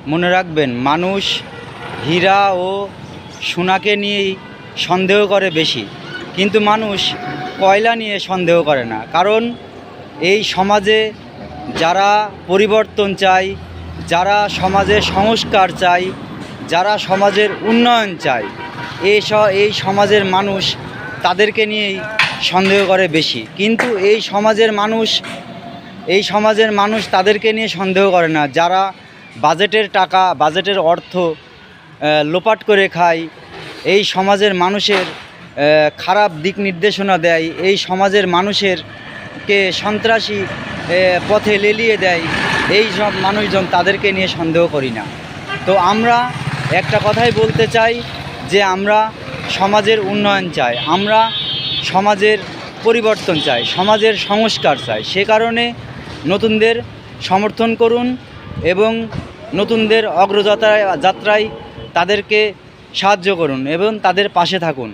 মনে রাখবেন, মানুষ হীরা ও সোনাকে নিয়েই সন্দেহ করে বেশি, কিন্তু মানুষ কয়লা নিয়ে সন্দেহ করে না। কারণ এই সমাজে যারা পরিবর্তন চায়, যারা সমাজে সংস্কার চায়, যারা সমাজের উন্নয়ন চায়, এই সমাজের মানুষ তাদেরকে নিয়েই সন্দেহ করে বেশি। কিন্তু এই সমাজের মানুষ তাদেরকে নিয়ে সন্দেহ করে না যারা বাজেটের টাকা, বাজেটের অর্থ লোপাট করে খায়, এই সমাজের মানুষের খারাপ দিক নির্দেশনা দেয়, এই সমাজের মানুষেরকে সন্ত্রাসী পথে লেলিয়ে দেয়। এই সব মানুষজন, তাদেরকে নিয়ে সন্দেহ করি না। তো আমরা একটা কথাই বলতে চাই যে আমরা সমাজের উন্নয়ন চাই, আমরা সমাজের পরিবর্তন চাই, সমাজের সংস্কার চাই। সে কারণে নতুনদের সমর্থন করুন এবং নতুনদের যাত্রায় তাদেরকে সাহায্য করুন এবং তাদের পাশে থাকুন।